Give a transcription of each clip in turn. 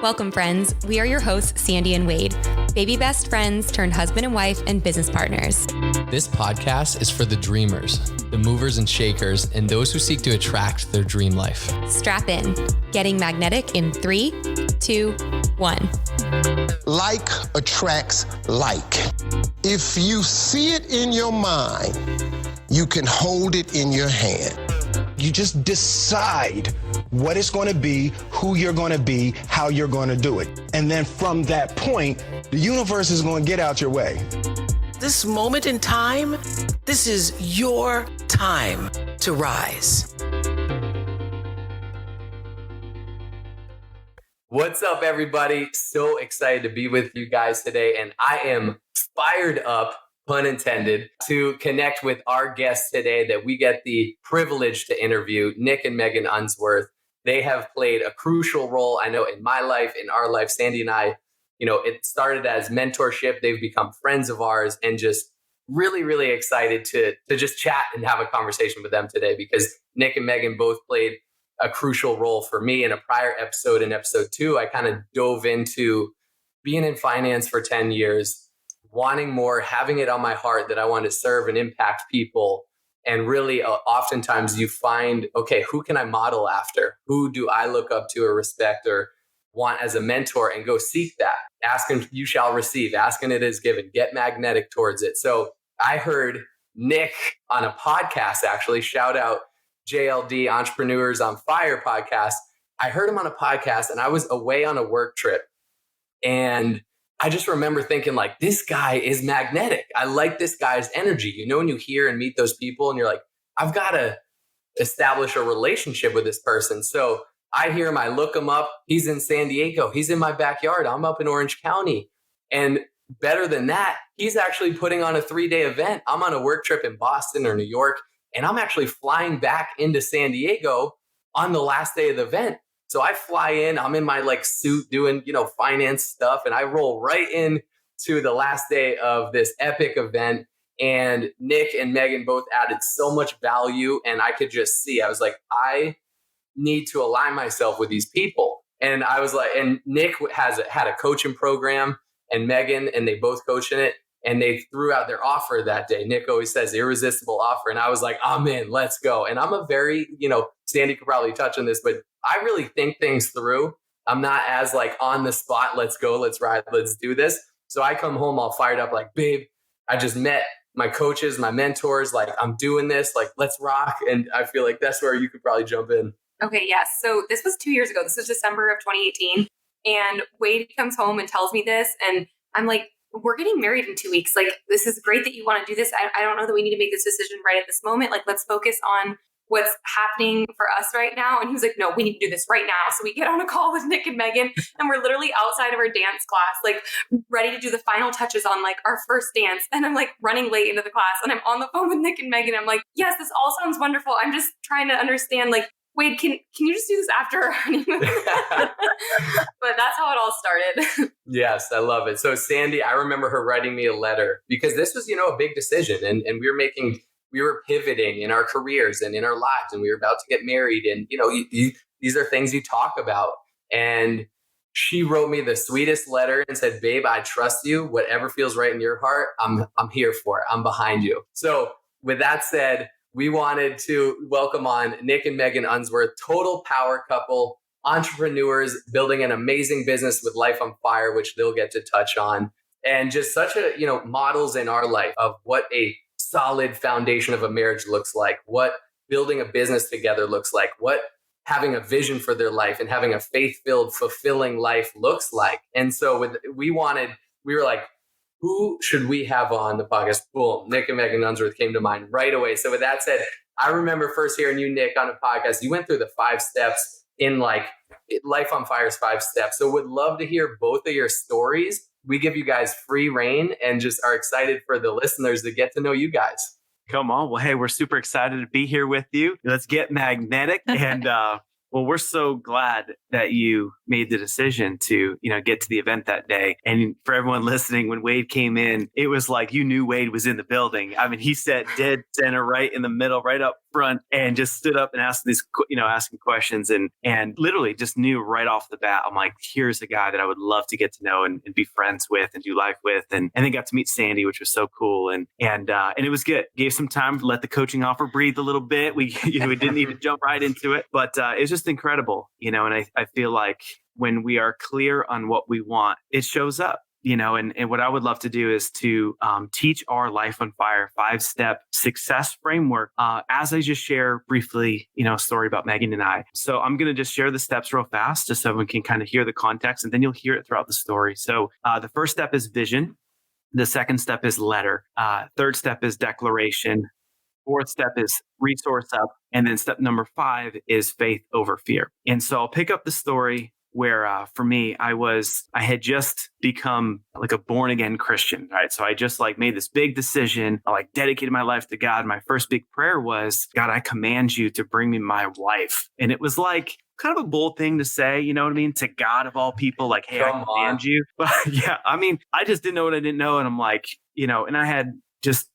Welcome, friends. We are your hosts, Sandy and Wade, baby best friends turned husband and wife and business partners. This podcast is for the dreamers, the movers and shakers, and those who seek to attract their dream life. Strap in. Getting magnetic in 3, 2, 1. Like attracts like. If you see it in your mind, you can hold it in your hand. You just decide what it's going to be, who you're going to be, how you're going to do it. And then from that point, the universe is going to get out your way. This moment in time, this is your time to rise. What's up, everybody? So excited to be with you guys today. And I am fired up, pun intended, to connect with our guests today that we get the privilege to interview, Nick and Megan Unsworth. They have played a crucial role, I know, in my life, in our life. Sandy and I, it started as mentorship. They've become friends of ours, and just really, really excited to just chat and have a conversation with them today, because Nick and Megan both played a crucial role for me. In a prior episode, in episode 2, I kind of dove into being in finance for 10 years, wanting more, having it on my heart that I want to serve and impact people. And really, oftentimes you find, okay, who can I model after? Who do I look up to or respect or want as a mentor? And go seek that. Ask and you shall receive. Ask and it is given. Get magnetic towards it. So I heard Nick on a podcast, actually, shout out JLD, Entrepreneurs on Fire podcast. I heard him on a podcast and I was away on a work trip. And I just remember thinking, like, this guy is magnetic. I like this guy's energy. When you hear and meet those people and you're like, I've got to establish a relationship with this person. So I hear him, I look him up. He's in San Diego. He's in my backyard. I'm up in Orange County. And better than that, he's actually putting on a 3-day event. I'm on a work trip in Boston or New York, and I'm actually flying back into San Diego on the last day of the event. So I fly in, I'm in my suit doing, finance stuff, and I roll right in to the last day of this epic event. And Nick and Megan both added so much value, and I could just see, I was like, I need to align myself with these people. And I was like, and Nick had a coaching program, and Megan, and they both coach in it. And they threw out their offer that day. Nick always says irresistible offer. And I was like, I'm in, let's go. And I'm a very, Sandy could probably touch on this, but I really think things through. I'm not as on the spot, let's go, let's ride, let's do this. So I come home all fired up, like, babe, I just met my coaches, my mentors, I'm doing this, let's rock. And I feel like that's where you could probably jump in. Okay, yes. So this was 2 years ago. This was December of 2018. And Wade comes home and tells me this. And I'm like, we're getting married in 2 weeks. This is great that you want to do this. I don't know that we need to make this decision right at this moment. Let's focus on what's happening for us right now. And he was like, no, we need to do this right now. So we get on a call with Nick and Megan, and we're literally outside of our dance class, ready to do the final touches on our first dance. And I'm running late into the class, and I'm on the phone with Nick and Megan. I'm like, yes, this all sounds wonderful. I'm just trying to understand, Wade, can you just do this after our honeymoon? But that's how it all started. Yes, I love it. So Sandy, I remember her writing me a letter, because this was, a big decision, and we were pivoting in our careers and in our lives, and we were about to get married. And, these are things you talk about. And she wrote me the sweetest letter and said, babe, I trust you. Whatever feels right in your heart, I'm here for it. I'm behind you. So with that said, we wanted to welcome on Nick and Megan Unsworth, total power couple, entrepreneurs building an amazing business with Life on Fire, which they'll get to touch on. And just such models in our life of what a solid foundation of a marriage looks like, what building a business together looks like, what having a vision for their life and having a faith-filled, fulfilling life looks like. And so we were like, who should we have on the podcast? Boom, Nick and Megan Unsworth came to mind right away. So with that said, I remember first hearing you, Nick, on a podcast. You went through the 5 steps in Life on Fire's 5 steps. So would love to hear both of your stories. We give you guys free reign and just are excited for the listeners to get to know you guys. Come on. Well, hey, we're super excited to be here with you. Let's get magnetic. And Well, we're so glad that you made the decision to, get to the event that day. And for everyone listening, when Wade came in, it was like you knew Wade was in the building. I mean, he sat dead center, right in the middle, right up front, and just stood up and asked asking questions, and literally just knew right off the bat. I'm like, here's a guy that I would love to get to know and be friends with and do life with, and then got to meet Sandy, which was so cool, and it was good. Gave some time to let the coaching offer breathe a little bit. We we didn't even jump right into it, but it's just incredible, and I feel like when we are clear on what we want, it shows up. And what I would love to do is to teach our Life on Fire 5-step success framework as I just share briefly, a story about Megan and I. So I'm going to just share the steps real fast just so everyone can kind of hear the context, and then you'll hear it throughout the story. So the first step is vision. The second step is letter. Third step is declaration. Fourth step is resource up. And then step number 5 is faith over fear. And so I'll pick up the story where for me, I had just become like a born again Christian, right? So I just made this big decision. I dedicated my life to God. My first big prayer was, God, I command you to bring me my wife. And it was kind of a bold thing to say, you know what I mean? To God of all people, hey, I command you. But yeah, I mean, I just didn't know what I didn't know. And I'm and I had just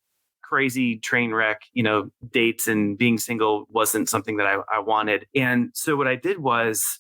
crazy train wreck, dates, and being single wasn't something that I wanted. And so what I did was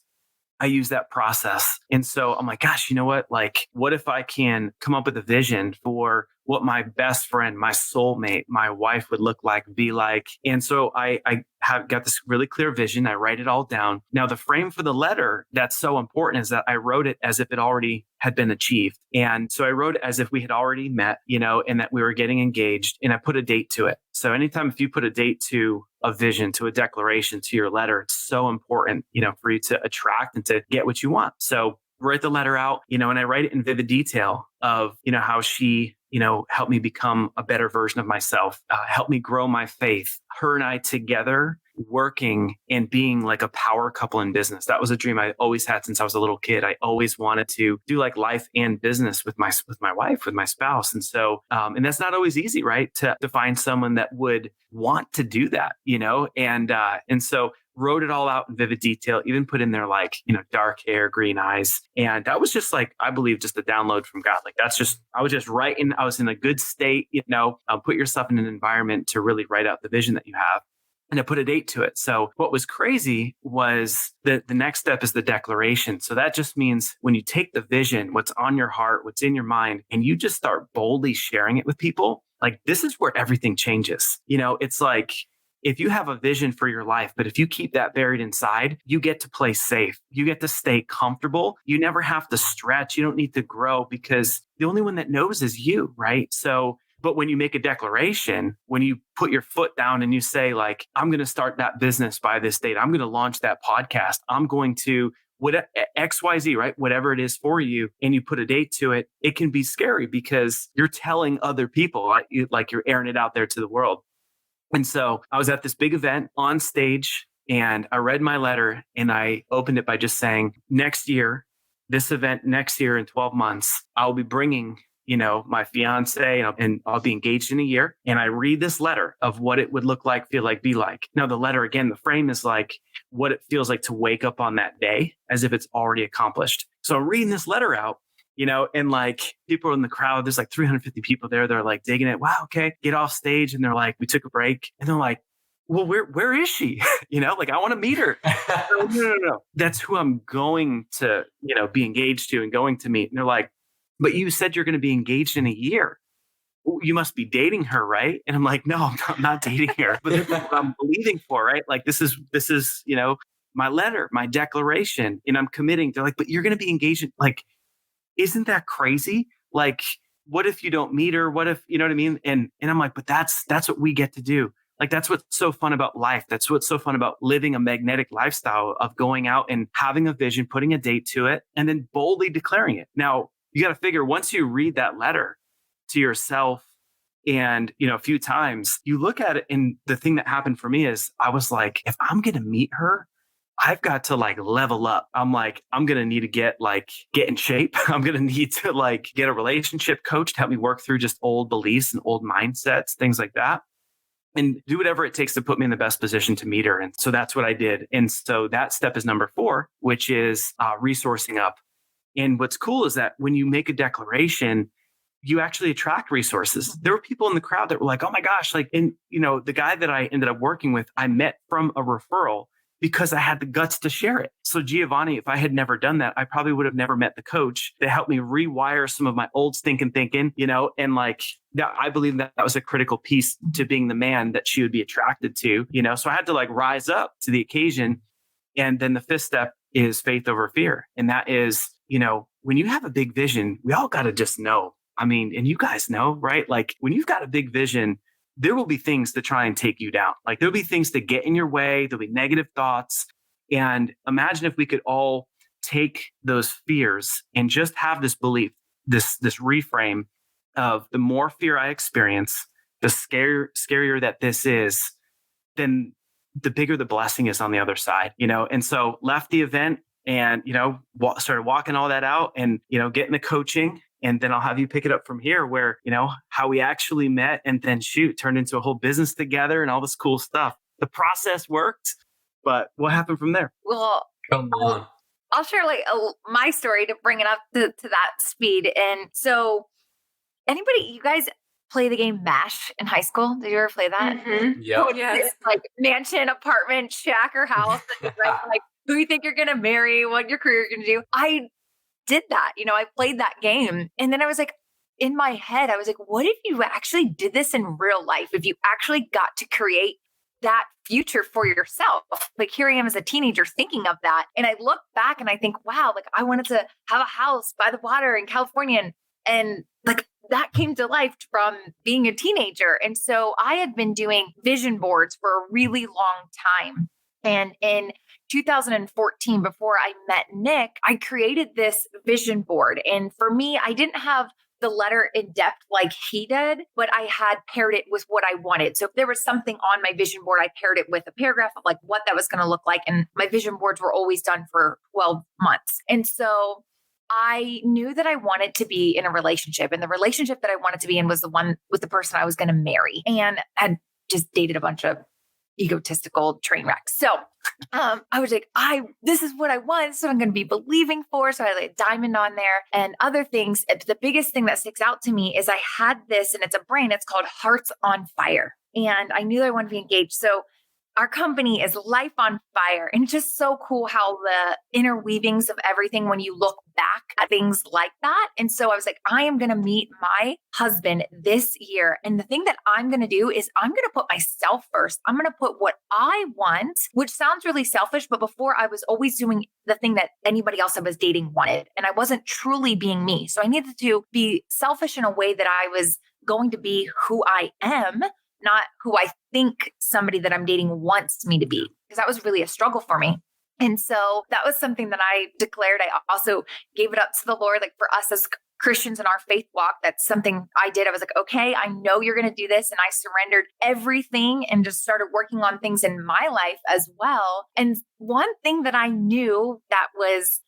I use that process. And so I'm like, gosh, you know what? What if I can come up with a vision for what my best friend, my soulmate, my wife would look like, be like? And so I have got this really clear vision. I write it all down. Now, the frame for the letter that's so important is that I wrote it as if it already had been achieved. And so I wrote it as if we had already met, and that we were getting engaged, and I put a date to it. So anytime if you put a date to a vision, to a declaration, to your letter, it's so important, for you to attract and to get what you want. So write the letter out, and I write it in vivid detail of, how she, helped me become a better version of myself, helped me grow my faith. Her and I together working and being like a power couple in business. That was a dream I always had since I was a little kid. I always wanted to do life and business with my wife, with my spouse. And so, and that's not always easy, right? To find someone that would want to do that, and so wrote it all out in vivid detail, even put in there dark hair, green eyes. And that was just I believe just a download from God. I was just writing. I was in a good state, put yourself in an environment to really write out the vision that you have. And I put a date to it. So what was crazy was the next step is the declaration. So that just means when you take the vision, what's on your heart, what's in your mind, and you just start boldly sharing it with people, this is where everything changes. It's if you have a vision for your life, but if you keep that buried inside, you get to play safe. You get to stay comfortable. You never have to stretch. You don't need to grow because the only one that knows is you, right? So, but when you make a declaration, when you put your foot down and you say I'm going to start that business by this date, I'm going to launch that podcast, I'm going to XYZ, right? Whatever it is for you, and you put a date to it, it can be scary because you're telling other people, right? You're airing it out there to the world. And so I was at this big event on stage and I read my letter and I opened it by just saying, next year, this event next year in 12 months, I'll be bringing, my fiance and I'll be engaged in a year. And I read this letter of what it would look like, feel like, be like. Now, the letter, again, the frame is what it feels like to wake up on that day as if it's already accomplished. So I'm reading this letter out. And people in the crowd, there's 350 people there. They're digging it. Wow. Okay. Get off stage. And they're we took a break. And they're well, where is she? I want to meet her. No. That's who I'm going to, be engaged to and going to meet. And they're but you said you're going to be engaged in a year. You must be dating her, right? And I'm no, I'm not dating her, but this is what I'm believing for, right? This is, my letter, my declaration, and I'm committing. They're but you're going to be engaged in, isn't that crazy? What if you don't meet her? What if, you know what I mean? And I'm but that's what we get to do. That's what's so fun about life. That's what's so fun about living a magnetic lifestyle of going out and having a vision, putting a date to it, and then boldly declaring it. Now, you got to figure once you read that letter to yourself and, a few times, you look at it. And the thing that happened for me is I was if I'm going to meet her, I've got to level up. I'm I'm going to need to get in shape. I'm going to need to get a relationship coach to help me work through just old beliefs and old mindsets, things like that. and do whatever it takes to put me in the best position to meet her. And so that's what I did. And so that step is number 4, which is resourcing up. And what's cool is that when you make a declaration, you actually attract resources. There were people in the crowd that were like, oh my gosh, like, and the guy that I ended up working with, I met from a referral because I had the guts to share it. So Giovanni, if I had never done that, I probably would have never met the coach that helped me rewire some of my old stinking thinking, and like that, I believe that was a critical piece to being the man that she would be attracted to, so I had to like rise up to the occasion. And then the 5th step is faith over fear. And that is, when you have a big vision, we all got to just know. I mean, and you guys know, right? Like when you've got a big vision, there will be things to try and take you down. Like there'll be things that get in your way. There'll be negative thoughts. And imagine if we could all take those fears and just have this belief, this reframe of the more fear I experience, the scarier that this is, then the bigger the blessing is on the other side, And so left the event and, started walking all that out and, getting the coaching. And then I'll have you pick it up from here where, how we actually met and then turned into a whole business together and all this cool stuff. The process worked, but what happened from there? Well, Come on. I'll share like my story to bring it up to that speed. And so you guys play the game MASH in high school? Did you ever play that? Mm-hmm. Yeah. Yes. It's like mansion, apartment, shack, or house. And like who you think you're going to marry, what your career you're going to do. I did that. I played that game. And then I was like, in my head, I was like, what if you actually did this in real life? If you actually got to create that future for yourself. Like here I am as a teenager thinking of that. And I look back and I think, wow, like I wanted to have a house by the water in California. And like that came to life from being a teenager. And so I had been doing vision boards for a really long time. And in 2014, before I met Nick, I created this vision board. And for me, I didn't have the letter in depth like he did, but I had paired it with what I wanted. So if there was something on my vision board, I paired it with a paragraph of like what that was going to look like. And my vision boards were always done for 12 months. And so I knew that I wanted to be in a relationship. And the relationship that I wanted to be in was the one with the person I was going to marry. And had just dated a bunch of egotistical train wrecks. So I was like, this is what I want. So I'm going to be believing for. So I laid a diamond on there and other things. The biggest thing that sticks out to me is I had this, and it's a brand. It's called Hearts on Fire. And I knew that I wanted to be engaged. So our company is Life on Fire. And it's just so cool how the interweavings of everything when you look back at things like that. And so I was like, I am going to meet my husband this year. And the thing that I'm going to do is I'm going to put myself first. I'm going to put what I want, which sounds really selfish, but before I was always doing the thing that anybody else I was dating wanted. And I wasn't truly being me. So I needed to be selfish in a way that I was going to be who I am, not who I think somebody that I'm dating wants me to be, because that was really a struggle for me. And so that was something that I declared. I also gave it up to the Lord, like for us as Christians in our faith walk, that's something I did. I was like, okay, I know you're going to do this. And I surrendered everything and just started working on things in my life as well. And one thing that I knew that was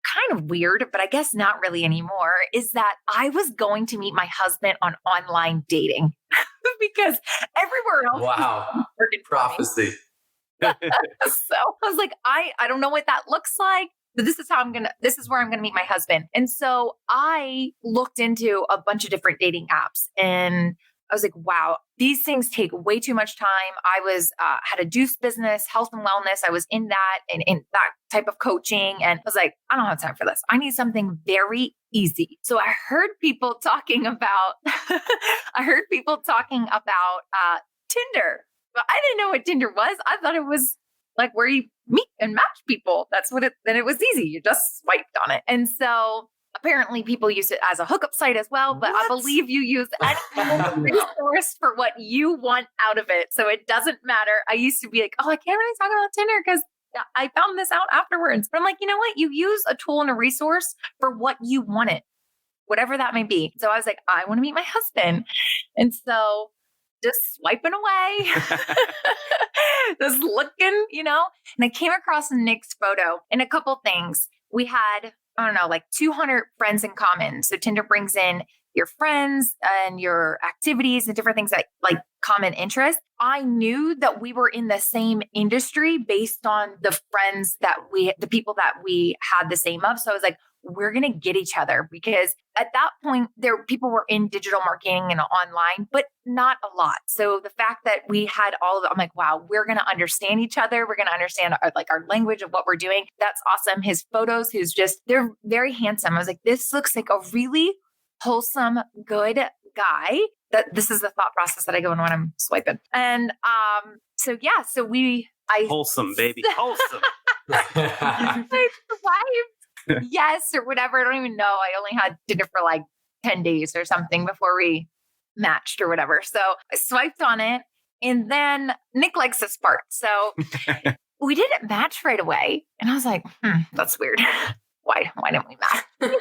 kind of weird, but I guess not really anymore, is that I was going to meet my husband on online dating because everywhere else. Wow. Prophecy. So I was like, I don't know what that looks like, but this is where I'm going to meet my husband. And so I looked into a bunch of different dating apps and I was like, wow, these things take way too much time. I was, had a juice business, health and wellness. I was in that and in that type of coaching. And I was like, I don't have time for this. I need something very easy. So I heard people talking about, Tinder. But I didn't know what Tinder was. I thought it was like where you meet and match people. Then it was easy. You just swiped on it. And so apparently people use it as a hookup site as well, but I believe you use any resource for what you want out of it. So it doesn't matter. I used to be like, I can't really talk about Tinder because I found this out afterwards. But I'm like, you know what? You use a tool and a resource for what you want it, whatever that may be. So I was like, I want to meet my husband. And so just swiping away, just looking, and I came across Nick's photo and a couple things. We had, I don't know, like 200 friends in common. So Tinder brings in your friends and your activities and different things that like common interests. I knew that we were in the same industry based on the the people that we had the same of. So I was like, we're going to get each other, because at that point people were in digital marketing and online, but not a lot. So the fact that we had all of it, I'm like, wow, we're going to understand each other. We're going to understand our language of what we're doing. That's awesome. His photos, they're very handsome. I was like, this looks like a really wholesome, good guy. That this is the thought process that I go in when I'm swiping. And so I wholesome, baby. Wholesome. I swiped yes or whatever. I don't even know. I only had Tinder for like 10 days or something before we matched or whatever. So I swiped on it, and then Nick likes this part. So we didn't match right away. And I was like, that's weird. Why didn't we match?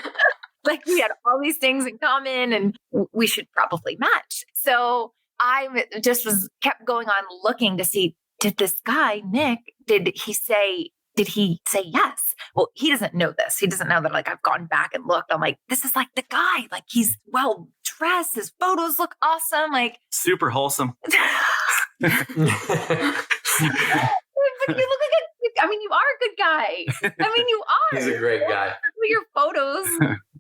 Like, we had all these things in common and we should probably match. So I just kept going on looking to see, did this guy, Nick, did he say yes? Well, he doesn't know this. He doesn't know that like I've gone back and looked. I'm like, this is like the guy, like he's well dressed. His photos look awesome. Like super wholesome. But you look like you are a good guy. I mean, you are. He's a great guy. Your photos,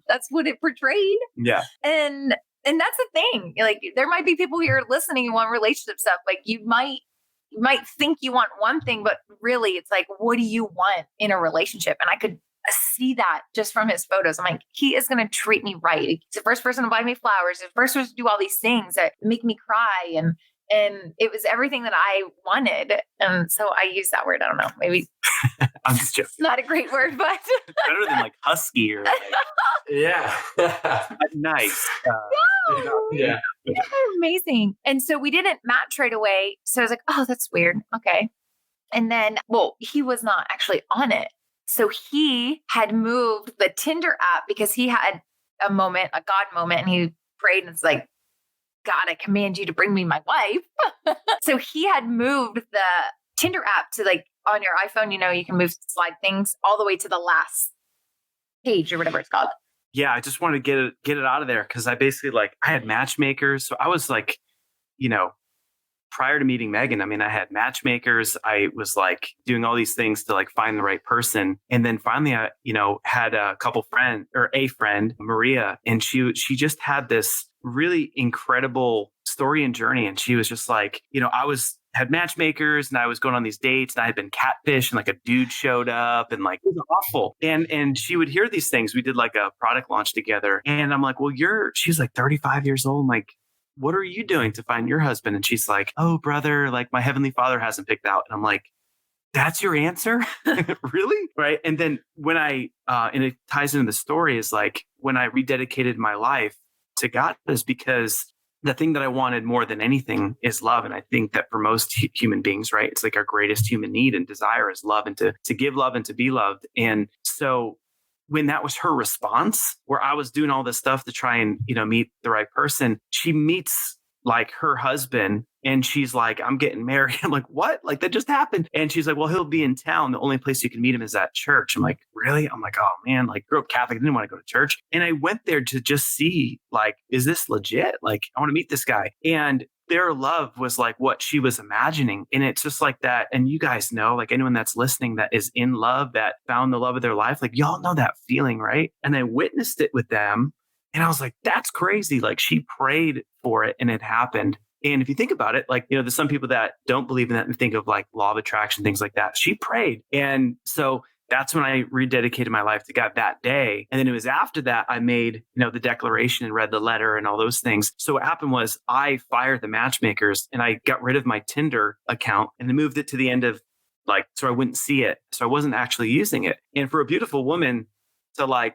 that's what it portrayed. Yeah. And that's the thing. Like, there might be people here listening who want relationship stuff. Like, you might think you want one thing, but really it's like, what do you want in a relationship? And I could see that just from his photos. I'm like, he is going to treat me right. He's the first person to buy me flowers. He's the first person to do all these things that make me cry. And it was everything that I wanted. And so I use that word. I don't know. Maybe I'm just joking. It's not a great word, but better than like husky or like, yeah. Nice. Yeah. They're amazing. And so we didn't match right away. So I was like, oh, that's weird. Okay. And then, he was not actually on it. So he had moved the Tinder app because he had a God moment, and he prayed and it's like, God, I command you to bring me my wife. So he had moved the Tinder app to like on your iPhone, you can slide things all the way to the last page or whatever it's called. Yeah, I just wanted to get it out of there because I basically I had matchmakers. So I was like, prior to meeting Megan, I mean, I had matchmakers. I was like doing all these things to like find the right person. And then finally, I, had a friend, Maria, and she just had this really incredible story and journey. And she was just like, had matchmakers and I was going on these dates and I had been catfished and like a dude showed up and like it was awful. And she would hear these things. We did like a product launch together and I'm like, well, she's like 35 years old. I'm like, what are you doing to find your husband? And she's like, oh, brother, like my heavenly father hasn't picked out. And I'm like, that's your answer? Really? Right. And then when and it ties into the story is like when I rededicated my life to God is because the thing that I wanted more than anything is love. And I think that for most human beings, right, it's like our greatest human need and desire is love and to give love and to be loved. And so when that was her response, where I was doing all this stuff to try and, meet the right person, she meets like her husband and she's like, I'm getting married. I'm like, what? Like that just happened. And she's like, well, he'll be in town. The only place you can meet him is at church. I'm like, really? I'm like, oh man, like grew up Catholic. I didn't want to go to church. And I went there to just see like, is this legit? Like, I want to meet this guy. And their love was like what she was imagining. And it's just like that. And you guys know, like anyone that's listening that is in love, that found the love of their life, like y'all know that feeling, right? And I witnessed it with them. And I was like, that's crazy. Like she prayed for it and it happened. And if you think about it, like, there's some people that don't believe in that and think of like law of attraction, things like that. She prayed. And so that's when I rededicated my life to God that day. And then it was after that I made, the declaration and read the letter and all those things. So what happened was I fired the matchmakers and I got rid of my Tinder account and then moved it to the end of so I wouldn't see it. So I wasn't actually using it. And for a beautiful woman to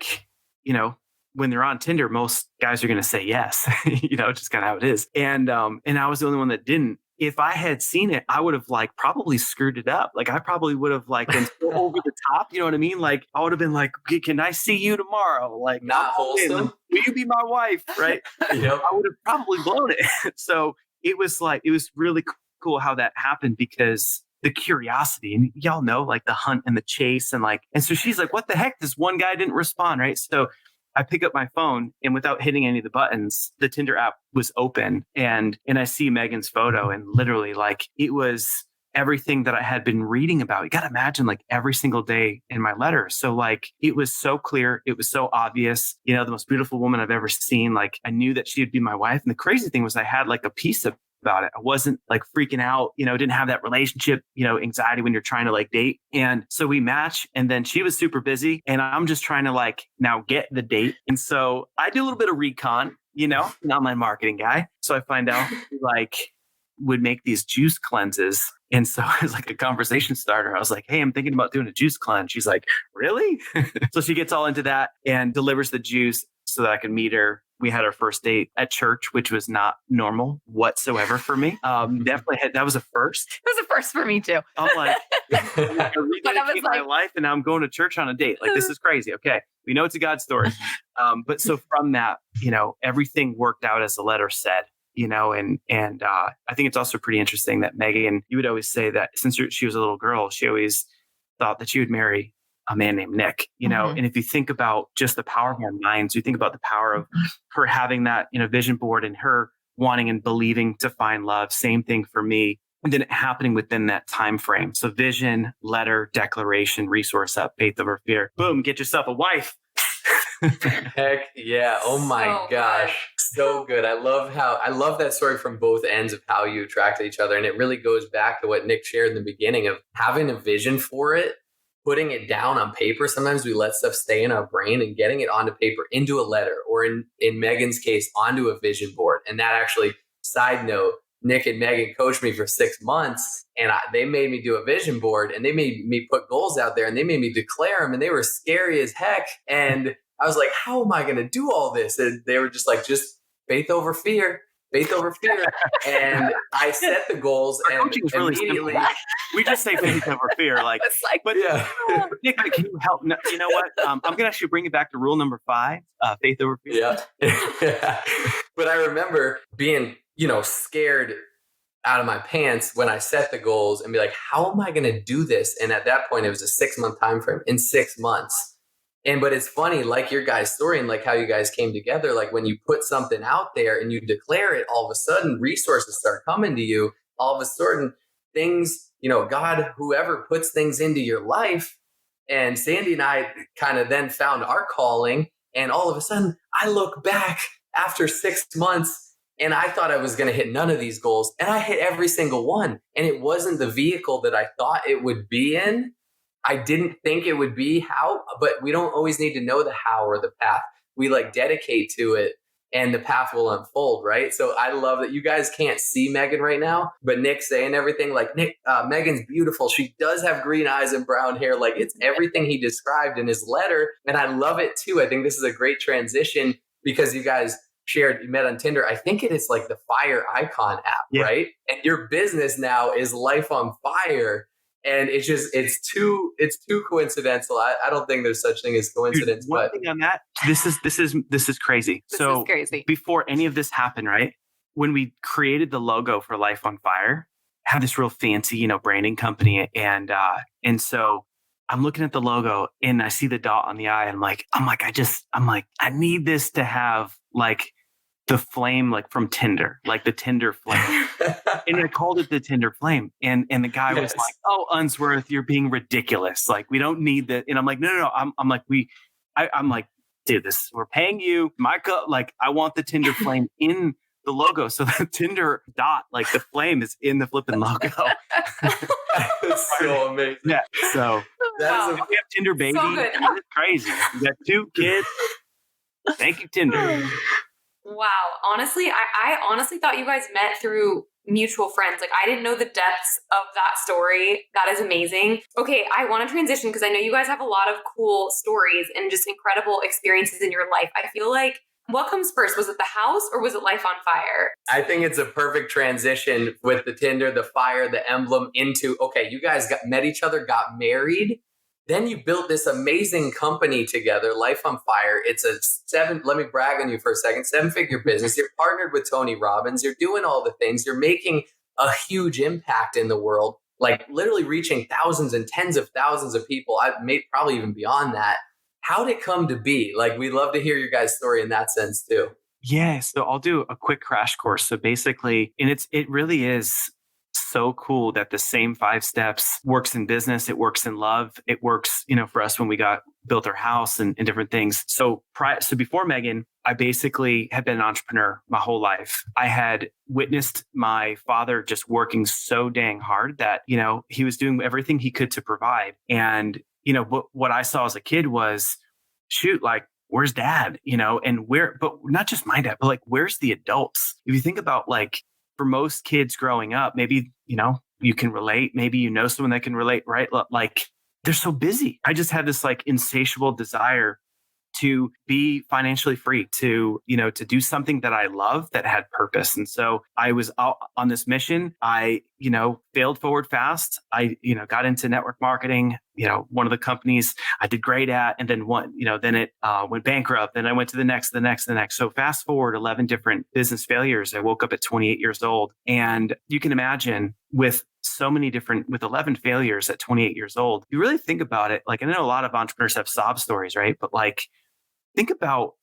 when they're on Tinder, most guys are going to say yes, just kind of how it is. And I was the only one that didn't. If I had seen it, I would have probably screwed it up. Like I probably would have been so over the top. You know what I mean? Like I would have been like, okay, can I see you tomorrow? Like not wholesome. Will you be my wife? Right. Yep. I would have probably blown it. So it was really cool how that happened because the curiosity and y'all know like the hunt and the chase and so she's like, what the heck? This one guy didn't respond. Right. So I pick up my phone, and without hitting any of the buttons, the Tinder app was open, and I see Megan's photo, and literally like it was everything that I had been reading about. You got to imagine like every single day in my letters. So like it was so clear. It was so obvious, you know, the most beautiful woman I've ever seen. Like I knew that she would be my wife. And the crazy thing was I had like a piece about it. I wasn't like freaking out, you know, didn't have that relationship, you know, anxiety when you're trying to like date. And so we match, and then she was super busy, and I'm just trying to like now get the date. And so I do a little bit of recon, you know, an online marketing guy. So I find out like would make these juice cleanses. And so it was like a conversation starter. I was like, hey, I'm thinking about doing a juice cleanse. She's like, really? So she gets all into that and delivers the juice so that I can meet her. We had our first date at church, which was not normal whatsoever for me. Definitely that was a first. It was a first for me too. I'm like, I rededicate my life, and now I'm going to church on a date. Like, this is crazy. Okay. We know it's a God story. But so from that, you know, everything worked out as the letter said. You know, and I think it's also pretty interesting that Megan, you would always say that since she was a little girl, she always thought that she would marry a man named Nick, you know, and if you think about just the power of our minds, you think about the power of her having that, you know, vision board and her wanting and believing to find love. Same thing for me. And then it happening within that time frame. So vision, letter, declaration, resource up, faith over fear. Boom, get yourself a wife. Heck yeah. Oh my gosh. So good. I love that story from both ends of how you attracted each other. And it really goes back to what Nick shared in the beginning of having a vision for it, putting it down on paper. Sometimes we let stuff stay in our brain, and getting it onto paper, into a letter, or in Megan's case, onto a vision board. And that actually, side note, Nick and Megan coached me for 6 months, and they made me do a vision board, and they made me put goals out there, and they made me declare them, and they were scary as heck. And I was like, how am I going to do all this? And they were just like, just faith over fear. Faith over fear. And I set the goals, and immediately we just say faith over fear. Like, but yeah. Nick, can you help? No, you know what? I'm going to actually bring it back to rule number 5, faith over fear. Yeah. But I remember being, you know, scared out of my pants when I set the goals and be like, how am I going to do this? And at that point, it was a 6-month time frame. In 6 months. But it's funny, like your guys' story and like how you guys came together, like when you put something out there and you declare it, all of a sudden resources start coming to you. All of a sudden things, you know, God, whoever puts things into your life. And Sandy and I kind of then found our calling. And all of a sudden I look back after 6 months, and I thought I was going to hit none of these goals. And I hit every single one. And it wasn't the vehicle that I thought it would be in. I didn't think it would be how, but we don't always need to know the how or the path. We like dedicate to it, and the path will unfold, right? So I love that you guys can't see Megan right now, but Nick's saying everything like, Nick, Megan's beautiful. She does have green eyes and brown hair. Like, it's everything he described in his letter. And I love it too. I think this is a great transition because you guys you met on Tinder. I think it is like the Fire Icon app, right? And your business now is Life on Fire. And it's too coincidental. I don't think there's such thing as coincidence. Dude, one thing on that, this is crazy. This is crazy. Before any of this happened, right? When we created the logo for Life on Fire, I had this real fancy, you know, branding company, and so I'm looking at the logo and I see the dot on the I, and I'm like, I need this to have like the flame, like from Tinder, like the Tinder flame. And I called it the Tinder flame. And the guy was like, oh, Unsworth, you're being ridiculous. Like, we don't need that. And I'm like, no. I'm like, dude, we're paying you. I want the Tinder flame in the logo. So the Tinder dot, like the flame is in the flipping logo. That's so amazing. Yeah. So we have Tinder baby. So good. It's crazy. We got 2 kids. Thank you, Tinder. Wow. Honestly, I honestly thought you guys met through mutual friends. Like, I didn't know the depths of that story. That is amazing. Okay, I want to transition because I know you guys have a lot of cool stories and just incredible experiences in your life. I feel like, what comes first? Was it the house or was it Life on Fire? I think it's a perfect transition with the Tinder, the fire, the emblem into, okay, you guys met each other, got married. Then you built this amazing company together, Life on Fire. It's let me brag on you for a second, 7-figure business. You're partnered with Tony Robbins. You're doing all the things. You're making a huge impact in the world, like literally reaching thousands and tens of thousands of people. I've made probably even beyond that. how'd it come to be? Like, we'd love to hear your guys' story in that sense too. Yeah, so I'll do a quick crash course. So basically, and it really is so cool that the same 5 steps works in business, it works in love, it works, for us when we built our house and different things. So before Megan, I basically had been an entrepreneur my whole life. I had witnessed my father just working so dang hard that, he was doing everything he could to provide. And, what I saw as a kid was, shoot, like, where's dad? But not just my dad, but like, where's the adults? If you think about, like, for most kids growing up, maybe, you can relate, maybe someone that can relate, right? Like, they're so busy. I just had this like insatiable desire to be financially free, to do something that I love that had purpose. And so I was out on this mission. I, failed forward fast. I, got into network marketing, one of the companies I did great at, and then then it went bankrupt. Then I went to the next. So fast forward 11 different business failures. I woke up at 28 years old. And you can imagine with 11 failures at 28 years old, you really think about it. Like, I know a lot of entrepreneurs have sob stories, right? But like, think about,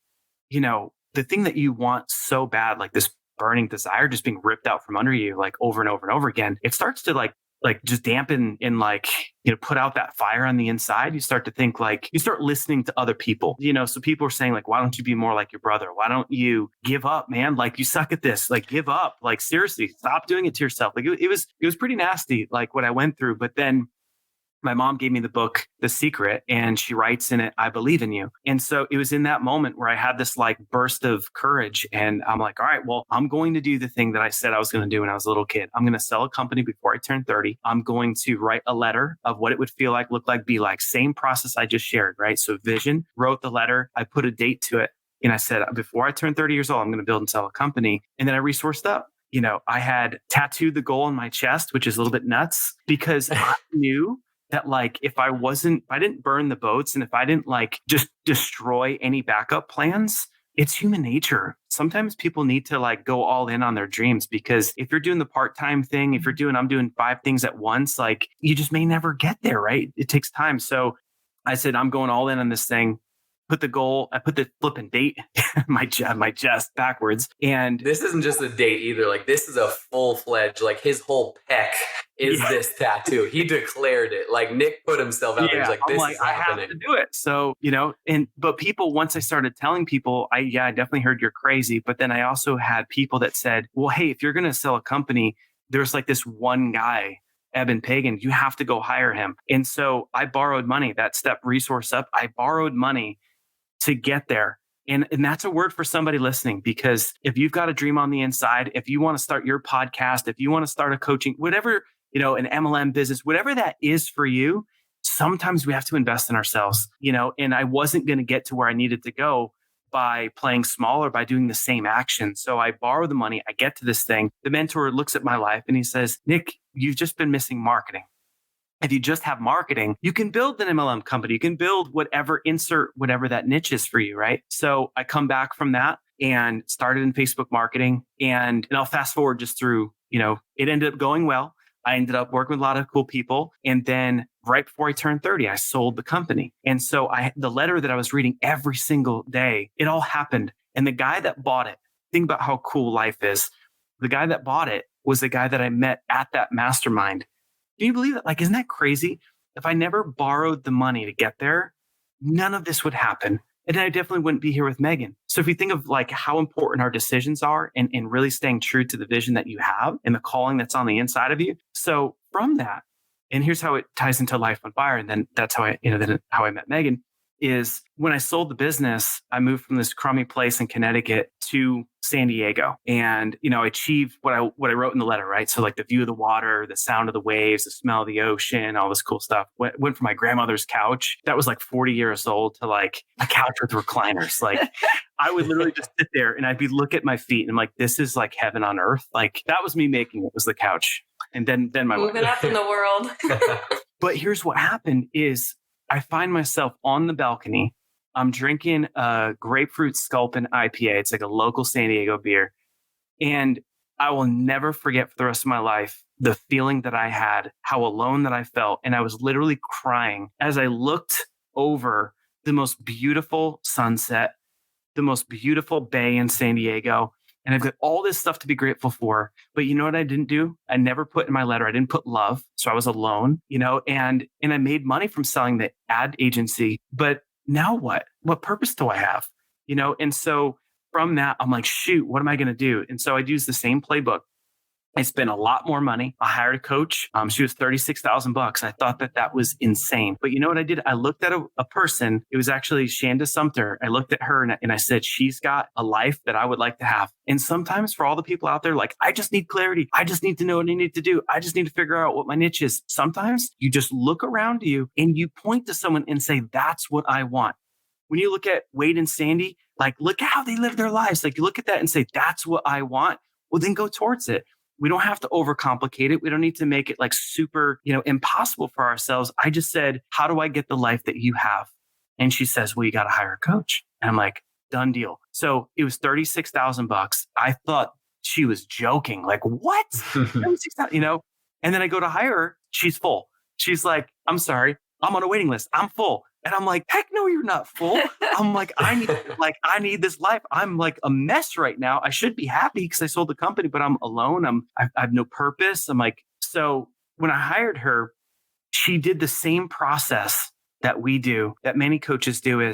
the thing that you want so bad, like this burning desire just being ripped out from under you, like over and over and over again. It starts to like just dampen and like, put out that fire on the inside. You start to think, like, you start listening to other people, so people are saying, like, why don't you be more like your brother? Why don't you give up, man? Like, you suck at this, like, give up, like, seriously, stop doing it to yourself. Like, it was pretty nasty, like what I went through. But then my mom gave me the book, The Secret, and she writes in it, I believe in you. And so it was in that moment where I had this like burst of courage. And I'm like, all right, well, I'm going to do the thing that I said I was going to do when I was a little kid. I'm going to sell a company before I turn 30. I'm going to write a letter of what it would feel like, look like, be like. Same process I just shared, right? So vision, wrote the letter. I put a date to it. And I said, before I turn 30 years old, I'm going to build and sell a company. And then I resourced up. I had tattooed the goal on my chest, which is a little bit nuts, because I knew that, like, if I didn't burn the boats, and if I didn't like just destroy any backup plans, it's human nature. Sometimes people need to like go all in on their dreams, because if you're doing the part-time thing, if I'm doing 5 things at once, like, you just may never get there, right? It takes time. So I said, I'm going all in on this thing. I put the flipping date, my chest backwards. And this isn't just a date either. Like, this is a full-fledged, like, his whole pec is this tattoo. He declared it. Like, Nick put himself out there. He's like, this is happening. I have to do it. So, but people, once I started telling people, I definitely heard you're crazy. But then I also had people that said, well, hey, if you're going to sell a company, there's like this one guy, Eben Pagan, you have to go hire him. And so I borrowed money, that step resource up. I borrowed money to get there. And that's a word for somebody listening, because if you've got a dream on the inside, if you want to start your podcast, if you want to start a coaching, whatever, an MLM business, whatever that is for you, sometimes we have to invest in ourselves, and I wasn't going to get to where I needed to go by playing small or by doing the same action. So I borrow the money, I get to this thing. The mentor looks at my life and he says, Nick, you've just been missing marketing. If you just have marketing, you can build an MLM company. You can build insert whatever that niche is for you, right? So I come back from that and started in Facebook marketing. And I'll fast forward just through, it ended up going well. I ended up working with a lot of cool people. And then right before I turned 30, I sold the company. And so the letter that I was reading every single day, it all happened. And the guy that bought it, think about how cool life is. The guy that bought it was the guy that I met at that mastermind. Can you believe it? Like, isn't that crazy? If I never borrowed the money to get there, none of this would happen. And I definitely wouldn't be here with Megan. So if you think of like how important our decisions are and really staying true to the vision that you have and the calling that's on the inside of you. So from that, and here's how it ties into Life on Fire. And then that's how I met Megan, is when I sold the business, I moved from this crummy place in Connecticut to San Diego. And, I achieved what I wrote in the letter, right? So like the view of the water, the sound of the waves, the smell of the ocean, all this cool stuff. Went from my grandmother's couch that was like 40 years old to like a couch with recliners. Like I would literally just sit there and I'd look at my feet and I'm like, this is like heaven on earth. Like that was me making it, was the couch. And then my moving wife. up in the world. But here's what happened is I find myself on the balcony. I'm drinking a grapefruit Sculpin IPA. It's like a local San Diego beer. And I will never forget for the rest of my life the feeling that I had, how alone that I felt. And I was literally crying as I looked over the most beautiful sunset, the most beautiful bay in San Diego. And I've got all this stuff to be grateful for. But you know what I didn't do? I never put in my letter, I didn't put love. So I was alone, and I made money from selling the ad agency. But now what? What purpose do I have? And so from that, I'm like, shoot, what am I going to do? And so I'd use the same playbook. I spent a lot more money. I hired a coach. She was $36,000. I thought that was insane. But you know what I did? I looked at a person. It was actually Shanda Sumter. I looked at her and I said, she's got a life that I would like to have. And sometimes for all the people out there, like, I just need clarity. I just need to know what I need to do. I just need to figure out what my niche is. Sometimes you just look around you and you point to someone and say, that's what I want. When you look at Wade and Sandy, like, look at how they live their lives. Like, you look at that and say, that's what I want. Well, then go towards it. We don't have to overcomplicate it. We don't need to make it like super, impossible for ourselves. I just said, how do I get the life that you have? And she says, well, you got to hire a coach. And I'm like, done deal. So it was $36,000. I thought she was joking. Like, what? 36,000, And then I go to hire her. She's full. She's like, I'm sorry, I'm on a waiting list. I'm full. And I'm like, heck no, you're not full. I'm like, I need this life. I'm like a mess right now. I should be happy because I sold the company, but I'm alone. I have no purpose. I'm like, so when I hired her, she did the same process that we do, that many coaches do.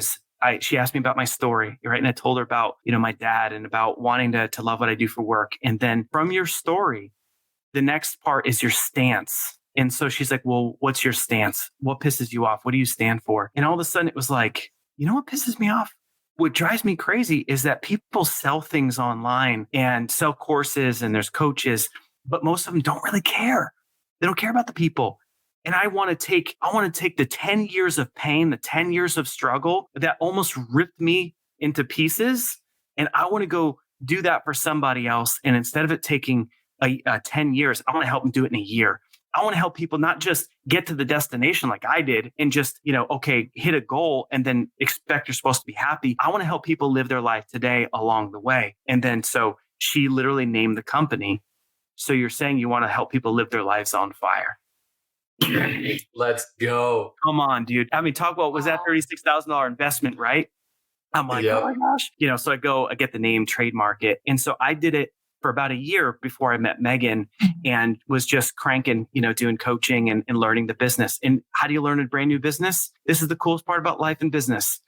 She asked me about my story, right? And I told her about, my dad and about wanting to love what I do for work. And then from your story, the next part is your stance. And so she's like, well, what's your stance? What pisses you off? What do you stand for? And all of a sudden it was like, you know what pisses me off? What drives me crazy is that people sell things online and sell courses and there's coaches, but most of them don't really care. They don't care about the people. And I want to take the 10 years of pain, the 10 years of struggle that almost ripped me into pieces. And I want to go do that for somebody else. And instead of it taking 10 years, I want to help them do it in a year. I want to help people not just get to the destination like I did and just, hit a goal and then expect you're supposed to be happy. I want to help people live their life today along the way. And then so she literally named the company. So you're saying you want to help people live their lives on fire. Let's go. Come on, dude. I mean, talk about, was that $36,000 investment, right? I'm like, yep. Oh my gosh. So I get the name, trademark it. And so I did it for about a year before I met Megan and was just cranking, doing coaching and learning the business. And how do you learn a brand new business? This is the coolest part about life and business.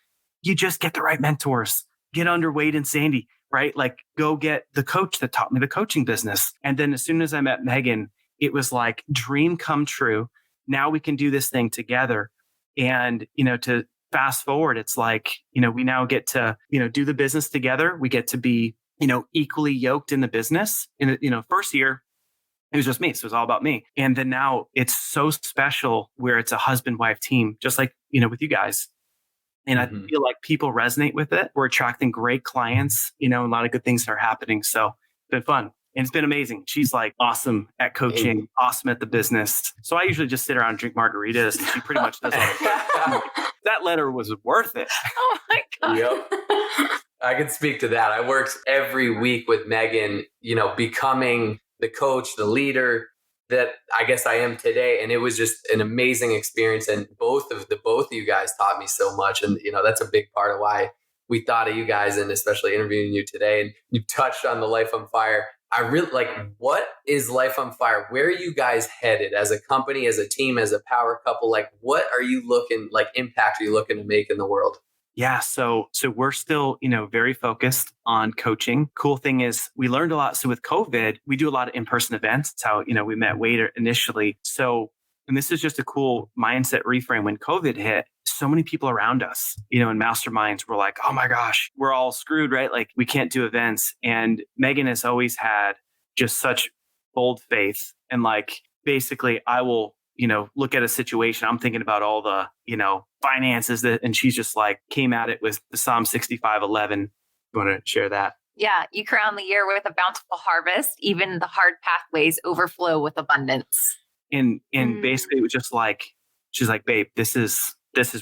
You just get the right mentors, get under Wade and Sandy, right? Like, go get the coach that taught me the coaching business. And then as soon as I met Megan, it was like dream come true. Now we can do this thing together. And, to fast forward, it's like, we now get to, do the business together. We get to be, equally yoked in the business. In first year, it was just me. So it was all about me. And then now it's so special where it's a husband-wife team, just like, with you guys. And I feel like people resonate with it. We're attracting great clients, and a lot of good things are happening. So it's been fun. And it's been amazing. She's like awesome at coaching, awesome at the business. So I usually just sit around and drink margaritas and she pretty much does all the work. That letter was worth it. Oh my God. Yep. I can speak to that. I worked every week with Megan, becoming the coach, the leader that I guess I am today. And it was just an amazing experience. And both of you guys taught me so much. And, that's a big part of why we thought of you guys and especially interviewing you today. And you touched on the Life on Fire. I really like, what is Life on Fire? Where are you guys headed as a company, as a team, as a power couple? Like, what are you impact are you looking to make in the world? Yeah. So we're still, very focused on coaching. Cool thing is we learned a lot. So with COVID, we do a lot of in-person events. It's how, we met Wade initially. So, and this is just a cool mindset reframe. When COVID hit, so many people around us, in masterminds were like, oh my gosh, we're all screwed, right? Like, we can't do events. And Megan has always had just such bold faith. And like, basically I will, look at a situation. I'm thinking about all the, finances and she's just like came at it with the Psalm 65:11. You want to share that? Yeah. You crown the year with a bountiful harvest. Even the hard pathways overflow with abundance. And basically it was just like, she's like, babe, this is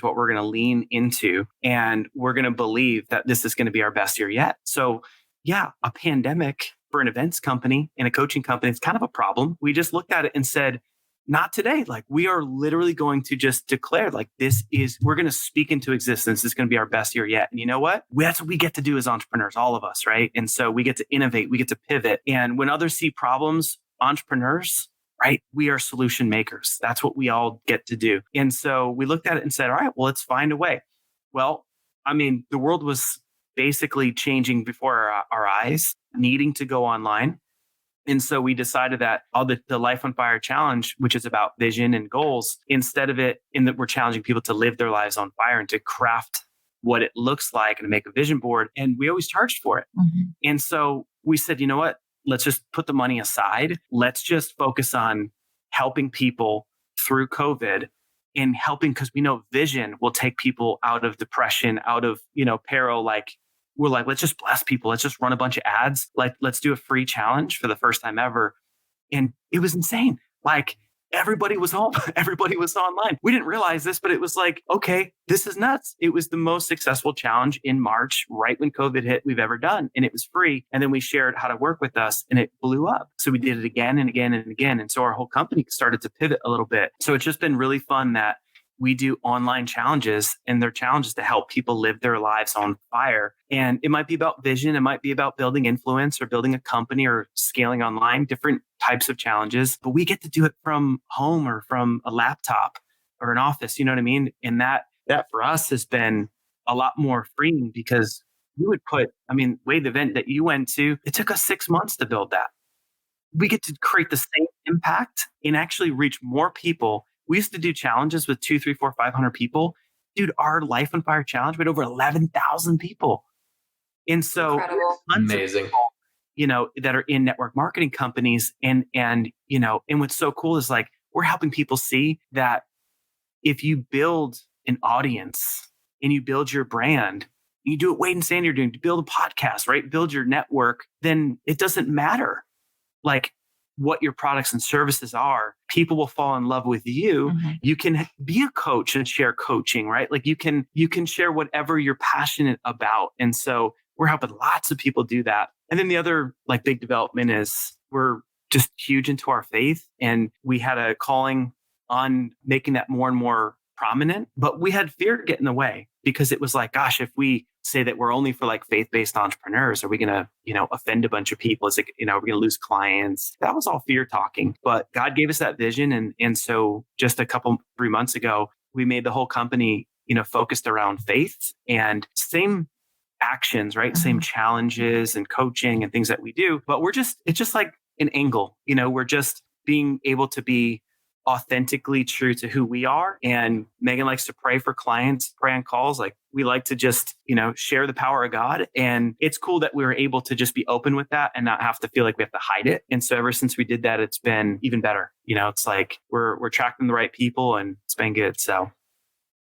what we're going to lean into. And we're going to believe that this is going to be our best year yet. So yeah, a pandemic for an events company and a coaching company, it's kind of a problem. We just looked at it and said, not today. Like we are literally going to just declare like we're going to speak into existence. This is going to be our best year yet. And you know what? That's what we get to do as entrepreneurs, all of us, right? And so we get to innovate, we get to pivot. And when others see problems, entrepreneurs, right? We are solution makers. That's what we all get to do. And so we looked at it and said, all right, well, let's find a way. Well, I mean, the world was basically changing before our eyes, needing to go online. And so we decided that the Life on Fire Challenge, which is about vision and goals, instead of it in that we're challenging people to live their lives on fire and to craft what it looks like and to make a vision board. And we always charged for it. Mm-hmm. And so we said, you know what? Let's just put the money aside. Let's just focus on helping people through COVID and helping, because we know vision will take people out of depression, out of, peril. Like we're like, let's just bless people. Let's just run a bunch of ads. Like, let's do a free challenge for the first time ever. And it was insane. Like everybody was home. Everybody was online. We didn't realize this, but it was like, okay, this is nuts. It was the most successful challenge in March, right when COVID hit, we've ever done. And it was free. And then we shared how to work with us and it blew up. So we did it again and again and again. And so our whole company started to pivot a little bit. So it's just been really fun that we do online challenges, and they're challenges to help people live their lives on fire. And it might be about vision. It might be about building influence or building a company or scaling online, different types of challenges. But we get to do it from home or from a laptop or an office. You know what I mean? And that for us has been a lot more freeing because we would Wade, the event that you went to, it took us 6 months to build that. We get to create the same impact and actually reach more people. We used to do challenges with 200, 300, 400, 500 people. Dude, our Life on Fire challenge with over 11,000 people. And so amazing. People, that are in network marketing companies. And what's so cool is like, we're helping people see that if you build an audience and you build your brand, you do what Wade and Sandy are doing to build a podcast, right? Build your network, then it doesn't matter. Like, what your products and services are, people will fall in love with you. Mm-hmm. You can be a coach and share coaching, right? Like you can share whatever you're passionate about. And so we're helping lots of people do that. And then the other like big development is we're just huge into our faith. And we had a calling on making that more and more prominent, but we had fear get in the way because it was like, gosh, if we say that we're only for like faith-based entrepreneurs, are we going to, offend a bunch of people? It's like, we're going to lose clients. That was all fear talking, but God gave us that vision. And so just 3 months ago, we made the whole company, focused around faith and same actions, right? Mm-hmm. Same challenges and coaching and things that we do, but it's just like an angle, we're just being able to be authentically true to who we are. And Megan likes to pray for clients, pray on calls. Like we like to just, share the power of God. And it's cool that we were able to just be open with that and not have to feel like we have to hide it. And so ever since we did that, it's been even better. It's like we're attracting the right people and it's been good. So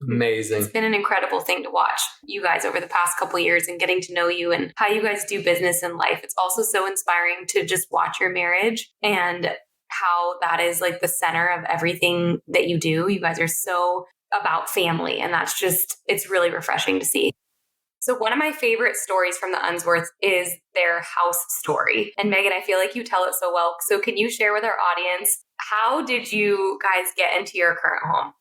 amazing. It's been an incredible thing to watch you guys over the past couple of years and getting to know you and how you guys do business and life. It's also so inspiring to just watch your marriage and how that is like the center of everything that you do. You guys are so about family, and it's really refreshing to see. So one of my favorite stories from the Unsworth is their house story. And Megan, I feel like you tell it so well. So can you share with our audience, how did you guys get into your current home?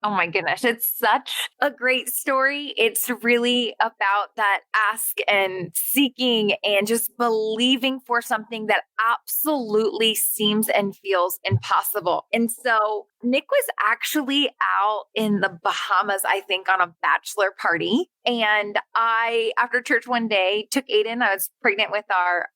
Oh my goodness. It's such a great story. It's really about that ask and seeking and just believing for something that absolutely seems and feels impossible. And so Nick was actually out in the Bahamas, I think, on a bachelor party. And I, after church one day, took Aiden. I was pregnant with our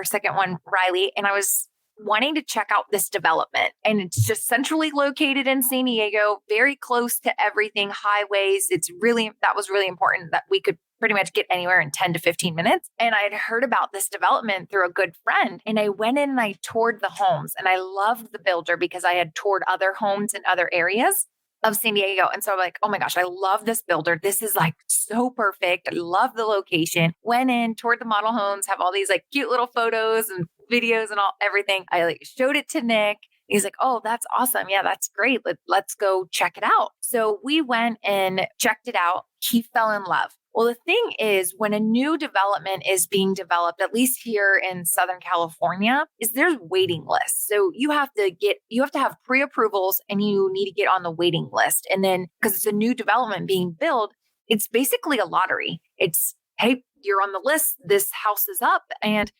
second one, Riley, and I was wanting to check out this development. And it's just centrally located in San Diego, very close to everything, highways. That was really important that we could pretty much get anywhere in 10 to 15 minutes. And I'd heard about this development through a good friend. And I went in and I toured the homes. And I loved the builder because I had toured other homes in other areas of San Diego. And so I'm like, oh my gosh, I love this builder. This is like so perfect. I love the location. Went in, toured the model homes, have all these like cute little photos and videos and everything. I like showed it to Nick. He's like, oh, that's awesome. Yeah, that's great. Let's go check it out. So we went and checked it out. He fell in love. Well, the thing is, when a new development is being developed, at least here in Southern California, is there's waiting lists. So you have to have pre-approvals and you need to get on the waiting list. And then because it's a new development being built, it's basically a lottery. It's, hey, you're on the list. This house is up. And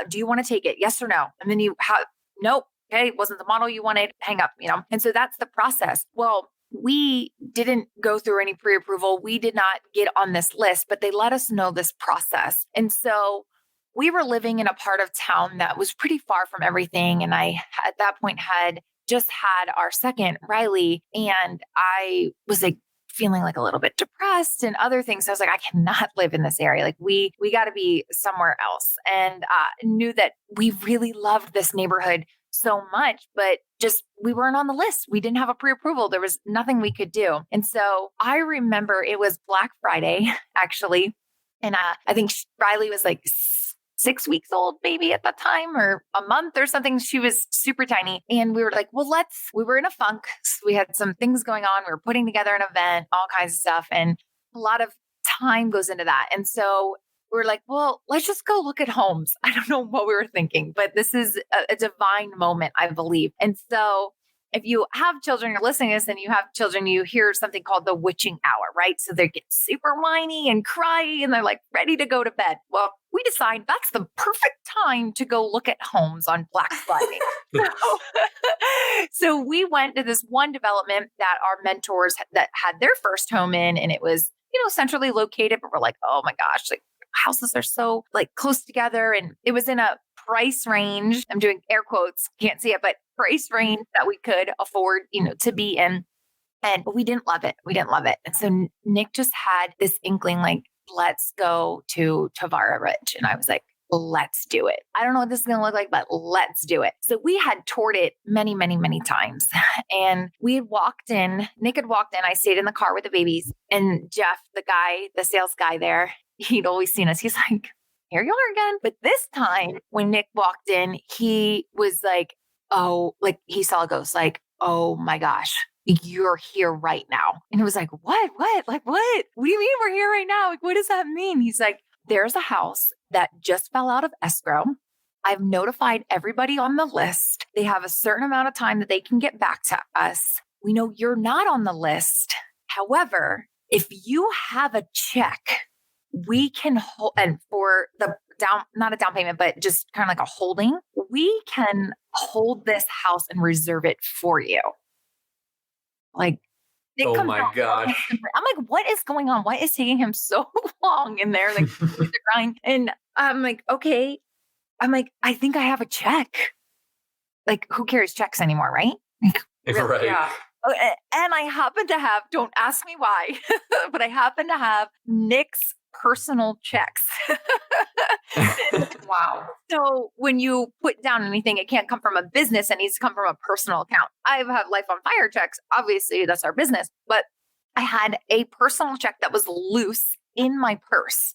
do you want to take it? Yes or no? And then you have, nope. Okay. It wasn't the model you wanted. Hang up, And so that's the process. Well, we didn't go through any pre-approval. We did not get on this list, but they let us know this process. And so we were living in a part of town that was pretty far from everything. And I, at that point, had just had our second, Riley, and I was like feeling like a little bit depressed and other things. I was like, I cannot live in this area. Like we got to be somewhere else. And knew that we really loved this neighborhood so much, but just we weren't on the list. We didn't have a pre-approval. There was nothing we could do. And so I remember it was Black Friday, actually. And I think Riley was like 6 weeks old, maybe at that time, or a month or something. She was super tiny. And we were like, well, we were in a funk. So we had some things going on. We were putting together an event, all kinds of stuff. And a lot of time goes into that. And so we're like, well, let's just go look at homes. I don't know what we were thinking, but this is a divine moment, I believe. And so if you have children, you're listening to this and you have children, you hear something called the witching hour, right? So they get super whiny and cryy and they're like ready to go to bed. Well, we decide that's the perfect time to go look at homes on Black Friday. So we went to this one development that our mentors that had their first home in, and it was, centrally located, but we're like, oh my gosh, like houses are so like close together. And it was in a price range. I'm doing air quotes, can't see it, but price range that we could afford, to be in. And we didn't love it. And so Nick just had this inkling, like, let's go to Tavara Ridge. And I was like, let's do it. I don't know what this is going to look like, but let's do it. So we had toured it many, many, many times. And we had walked in, Nick had walked in. I stayed in the car with the babies. And Jeff, the sales guy there, he'd always seen us. He's like, here you are again. But this time when Nick walked in, he was like, oh, like he saw a ghost, like, oh my gosh, you're here right now. And it was like, what? Like, what? What do you mean we're here right now? Like, what does that mean? He's like, there's a house that just fell out of escrow. I've notified everybody on the list. They have a certain amount of time that they can get back to us. We know you're not on the list. However, if you have a check, we can hold, and for the not a down payment, but just kind of like a holding, we can hold this house and reserve it for you. Like, oh my gosh. I'm like, what is going on? Why is taking him so long in there? Like, they're crying. And I'm like, okay. I'm like, I think I have a check. Like, who carries checks anymore, right? Really? Right. Yeah. And I happen to have, don't ask me why, but I happen to have Nick's personal checks. Wow. So when you put down anything, it can't come from a business. It needs to come from a personal account. I have Life on Fire checks. Obviously, that's our business. But I had a personal check that was loose in my purse.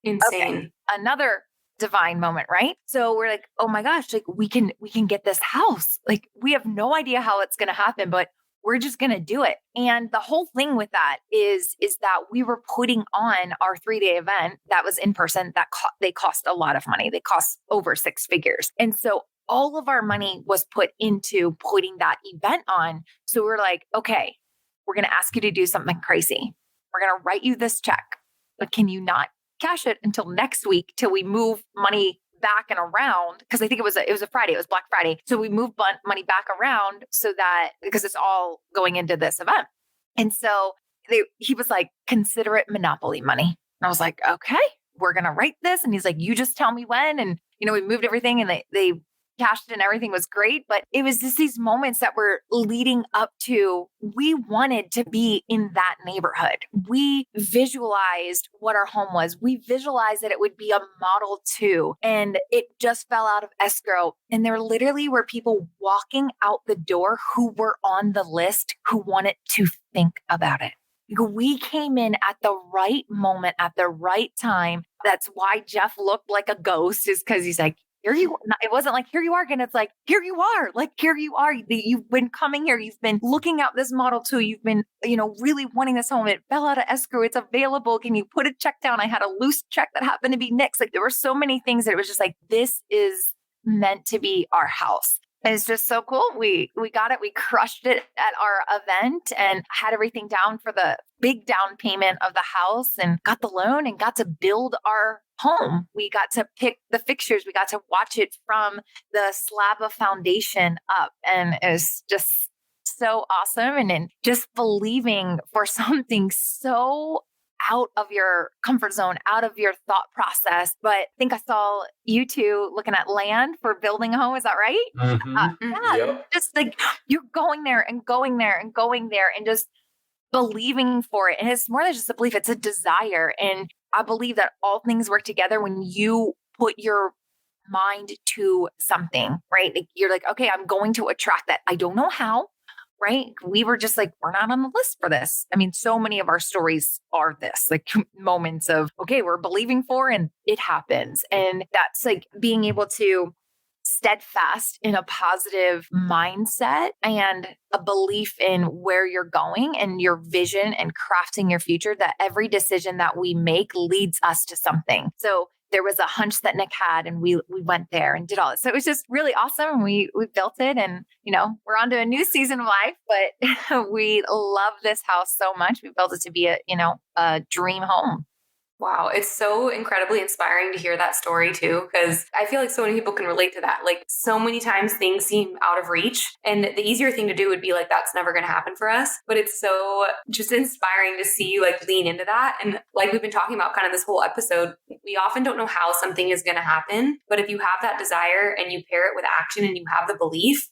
Insane. Okay. Another divine moment, right? So we're like, oh my gosh, like we can get this house. Like, we have no idea how it's going to happen, but we're just going to do it. And the whole thing with that is that we were putting on our 3-day event that was in person that they cost a lot of money. They cost over 6 figures. And so all of our money was put into putting that event on. So we're like, okay, we're going to ask you to do something crazy. We're going to write you this check, but can you not cash it until next week till we move money back and around? Because I think it was a Friday. It was Black Friday. So we moved money back around so that, because it's all going into this event. And so he was like, consider it monopoly money. And I was like, okay, we're going to write this. And he's like, you just tell me when. And, we moved everything and they cashed it and everything was great. But it was just these moments that were leading up to, we wanted to be in that neighborhood. We visualized what our home was. We visualized that it would be a Model 2, and it just fell out of escrow. And there literally were people walking out the door who were on the list who wanted to think about it. We came in at the right moment, at the right time. That's why Jeff looked like a ghost, is because he's like, here you, it wasn't like, here you are again. It's like, here you are, like, here you are. You've been coming here. You've been looking at this Model 2. You've been, really wanting this home. It fell out of escrow. It's available. Can you put a check down? I had a loose check that happened to be Nick's. Like, there were so many things that it was just like, this is meant to be our house. And it's just so cool. We got it. We crushed it at our event and had everything down for the big down payment of the house and got the loan and got to build our home. We got to pick the fixtures. We got to watch it from the slab of foundation up. And it was just so awesome. And then just believing for something so out of your comfort zone, out of your thought process. But I think I saw you two looking at land for building a home. Is that right? Yeah. Yep. Just like you're going there and going there and going there and just believing for it. And it's more than just a belief, it's a desire. And I believe that all things work together when you put your mind to something, right? Like you're like, okay, I'm going to attract that. I don't know how. Right? We were just like, we're not on the list for this. I mean, so many of our stories are this, like moments of, okay, we're believing for, and it happens. And that's like being able to steadfast in a positive mindset and a belief in where you're going and your vision and crafting your future, that every decision that we make leads us to something. So there was a hunch that Nick had, and we went there and did all this. So it was just really awesome. And we built it, and we're on to a new season of life, but we love this house so much. We built it to be a dream home. Wow. It's so incredibly inspiring to hear that story too, because I feel like so many people can relate to that. Like so many times things seem out of reach, and the easier thing to do would be like, that's never going to happen for us. But it's so just inspiring to see you like lean into that. And like we've been talking about kind of this whole episode, we often don't know how something is going to happen. But if you have that desire and you pair it with action and you have the belief,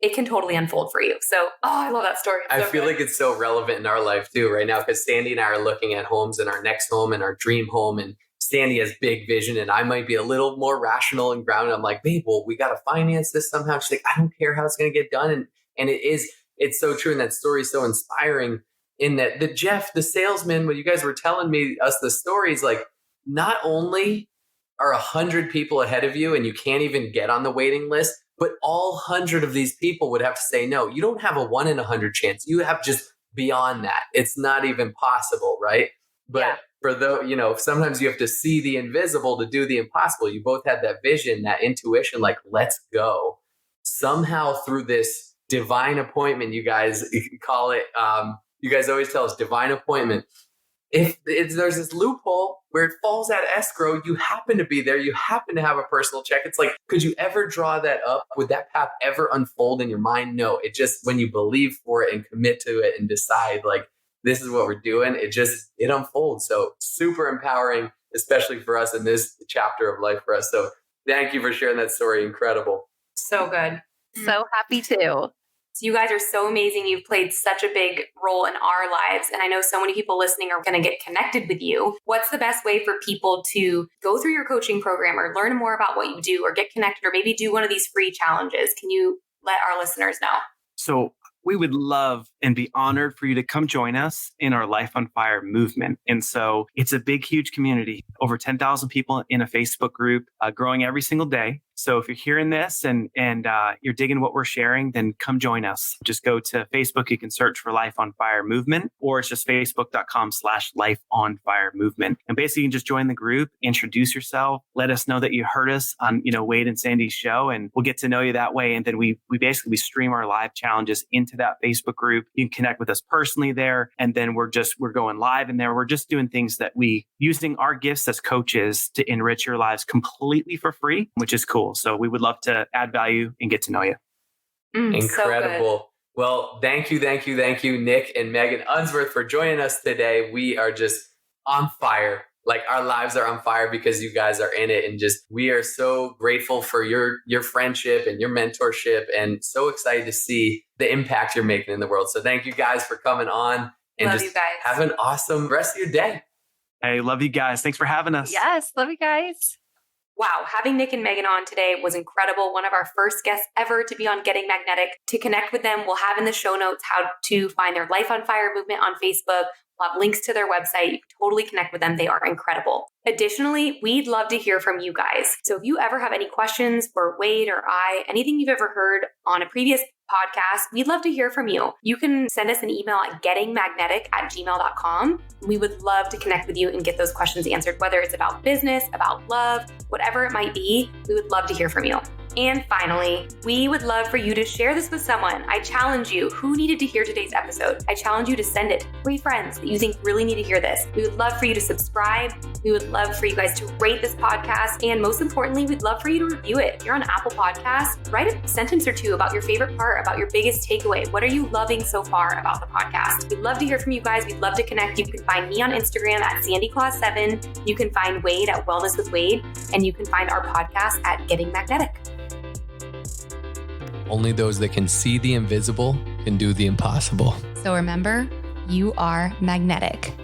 it can totally unfold for you. So, I love that story. I feel like it's so relevant in our life too right now, because Sandy and I are looking at homes and our next home and our dream home, and Sandy has big vision and I might be a little more rational and grounded. I'm like, babe, well, we got to finance this somehow. She's like, I don't care how it's going to get done. And it's so true. And that story is so inspiring in that the Jeff, the salesman, when you guys were telling us the stories, like not only are 100 people ahead of you and you can't even get on the waiting list, but all 100 of these people would have to say no. You don't have a 1 in 100 chance. You have just beyond that. It's not even possible, right? But for sometimes you have to see the invisible to do the impossible. You both had that vision, that intuition, like, let's go. Somehow through this divine appointment, you guys call it, you guys always tell us divine appointment. If there's this loophole where it falls out of escrow, you happen to be there, you happen to have a personal check. It's like, could you ever draw that up? Would that path ever unfold in your mind? No, it just, when you believe for it and commit to it and decide like, this is what we're doing, it unfolds. So super empowering, especially for us in this chapter of life for us. So thank you for sharing that story. Incredible. So good. So happy to. So you guys are so amazing. You've played such a big role in our lives. And I know so many people listening are going to get connected with you. What's the best way for people to go through your coaching program or learn more about what you do or get connected or maybe do one of these free challenges? Can you let our listeners know? So we would love and be honored for you to come join us in our Life on Fire movement. And so it's a big, huge community, over 10,000 people in a Facebook group, growing every single day. So if you're hearing this and you're digging what we're sharing, then come join us. Just go to Facebook. You can search for Life on Fire Movement, or it's just facebook.com/Life on Fire Movement. And basically you can just join the group, introduce yourself, let us know that you heard us on, Wade and Sandy's show, and we'll get to know you that way. And then we stream our live challenges into that Facebook group. You can connect with us personally there. And then we're going live in there. We're just doing things that using our gifts as coaches to enrich your lives completely for free, which is cool. So we would love to add value and get to know you. Incredible. So well, thank you, Nick and Megan Unsworth, for joining us today. We are just on fire. Like our lives are on fire because you guys are in it. And we are so grateful for your friendship and your mentorship, and so excited to see the impact you're making in the world. So thank you guys for coming on, and love you guys. have an awesome rest of your day. Hey, love you guys. Thanks for having us. Yes, love you guys. Wow, having Nick and Megan on today was incredible. One of our first guests ever to be on Getting Magnetic. To connect with them, we'll have in the show notes how to find their Life on Fire movement on Facebook, We'll have links to their website. You can totally connect with them. They are incredible. Additionally, we'd love to hear from you guys. So if you ever have any questions for Wade or I, anything you've ever heard on a previous podcast, we'd love to hear from you. You can send us an email at gettingmagnetic@gmail.com. We would love to connect with you and get those questions answered, whether it's about business, about love, whatever it might be. We would love to hear from you. And finally, we would love for you to share this with someone. I challenge you, who needed to hear today's episode? I challenge you to send it to 3 friends that you think really need to hear this. We would love for you to subscribe. We would love for you guys to rate this podcast. And most importantly, we'd love for you to review it. If you're on Apple Podcasts, write a sentence or two about your favorite part, about your biggest takeaway. What are you loving so far about the podcast? We'd love to hear from you guys. We'd love to connect. You can find me on Instagram at SandyClaus7. You can find Wade at Wellness with Wade. And you can find our podcast at Getting Magnetic. Only those that can see the invisible can do the impossible. So remember, you are magnetic.